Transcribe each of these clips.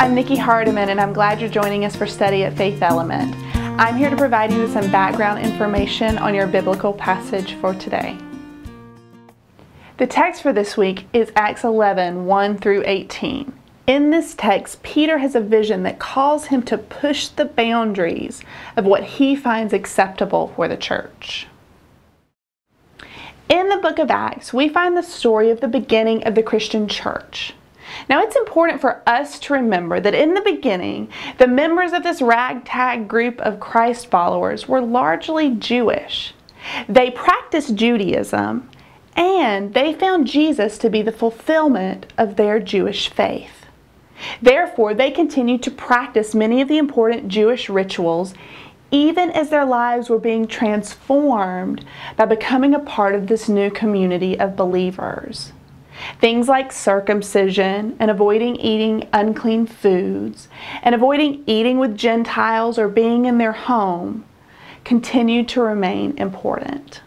I'm Nikki Hardiman, and I'm glad you're joining us for study at Faith Element. I'm here to provide you with some background information on your biblical passage for today. The text for this week is Acts 11, 1 through 18. In this text, Peter has a vision that calls him to push the boundaries of what he finds acceptable for the church. In the book of Acts, we find the story of the beginning of the Christian church. Now, it's important for us to remember that in the beginning, the members of this ragtag group of Christ followers were largely Jewish. They practiced Judaism, and they found Jesus to be the fulfillment of their Jewish faith. Therefore, they continued to practice many of the important Jewish rituals, even as their lives were being transformed by becoming a part of this new community of believers. Things like circumcision and avoiding eating unclean foods and avoiding eating with Gentiles or being in their home continued to remain important.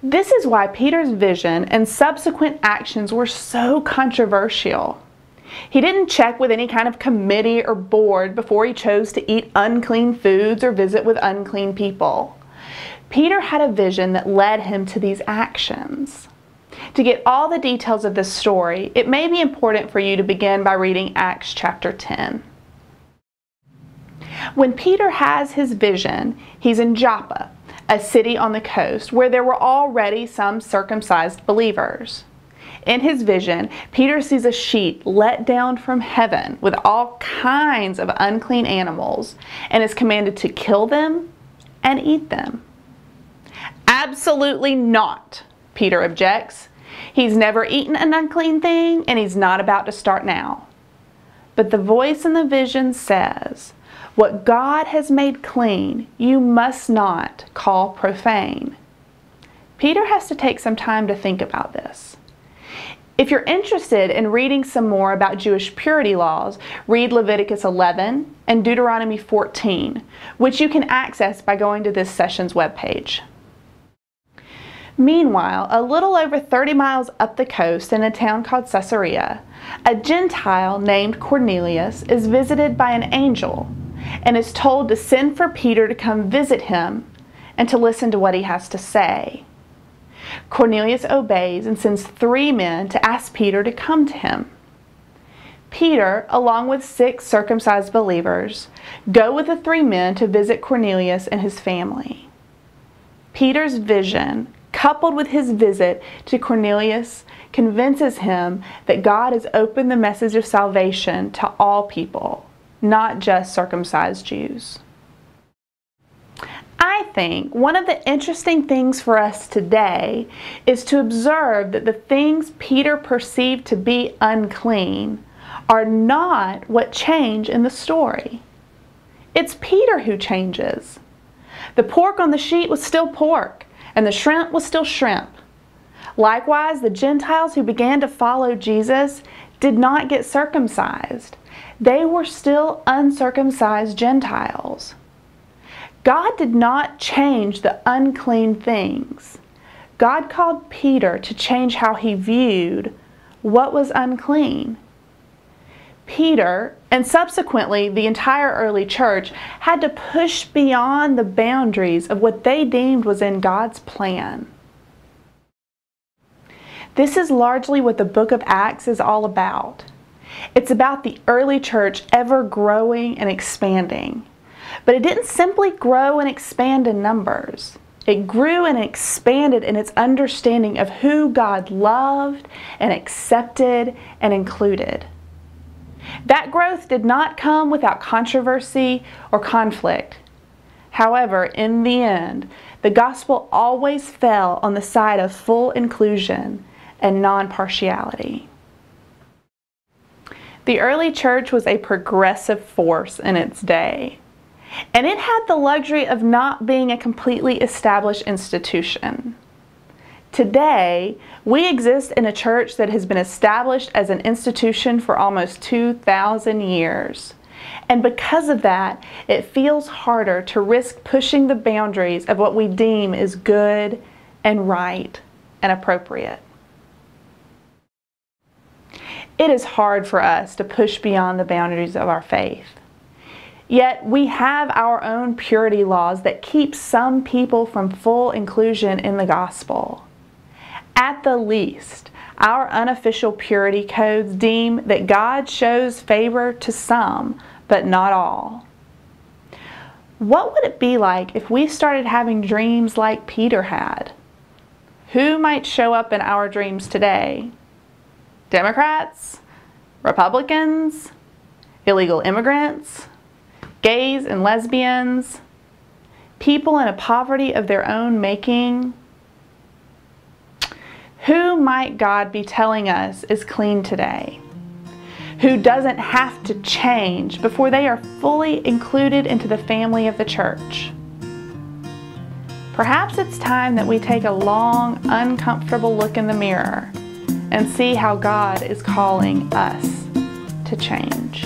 This is why Peter's vision and subsequent actions were so controversial. He didn't check with any kind of committee or board before he chose to eat unclean foods or visit with unclean people. Peter had a vision that led him to these actions. To get all the details of this story, it may be important for you to begin by reading Acts chapter 10. When Peter has his vision, he's in Joppa, a city on the coast where there were already some circumcised believers. In his vision, Peter sees a sheet let down from heaven with all kinds of unclean animals and is commanded to kill them and eat them. Absolutely not, Peter objects. He's never eaten an unclean thing, and he's not about to start now. But the voice in the vision says, "What God has made clean, you must not call profane." Peter has to take some time to think about this. If you're interested in reading some more about Jewish purity laws, read Leviticus 11 and Deuteronomy 14, which you can access by going to this session's webpage. Meanwhile, a little over 30 miles up the coast in a town called Caesarea, a Gentile named Cornelius is visited by an angel and is told to send for Peter to come visit him and to listen to what he has to say. Cornelius obeys and sends 3 men to ask Peter to come to him. Peter, along with 6 circumcised believers, go with the 3 men to visit Cornelius and his family. Peter's vision, coupled with his visit to Cornelius, convinces him that God has opened the message of salvation to all people, not just circumcised Jews. I think one of the interesting things for us today is to observe that the things Peter perceived to be unclean are not what change in the story. It's Peter who changes. The pork on the sheet was still pork, and the shrimp was still shrimp. Likewise, the Gentiles who began to follow Jesus did not get circumcised. They were still uncircumcised Gentiles. God did not change the unclean things. God called Peter to change how he viewed what was unclean. Peter, and subsequently the entire early church, had to push beyond the boundaries of what they deemed was in God's plan. This is largely what the book of Acts is all about. It's about the early church ever growing and expanding. But it didn't simply grow and expand in numbers. It grew and expanded in its understanding of who God loved and accepted and included. That growth did not come without controversy or conflict. However, in the end, the gospel always fell on the side of full inclusion and non-partiality. The early church was a progressive force in its day, and it had the luxury of not being a completely established institution. Today, we exist in a church that has been established as an institution for almost 2,000 years. And because of that, it feels harder to risk pushing the boundaries of what we deem is good and right and appropriate. it is hard for us to push beyond the boundaries of our faith. Yet we have our own purity laws that keep some people from full inclusion in the gospel. At the least, our unofficial purity codes deem that God shows favor to some, but not all. What would it be like if we started having dreams like Peter had? Who might show up in our dreams today? Democrats? Republicans? Illegal immigrants? Gays and lesbians? People in a poverty of their own making? Who might God be telling us is clean today? Who doesn't have to change before they are fully included into the family of the church? Perhaps it's time that we take a long, uncomfortable look in the mirror and see how God is calling us to change.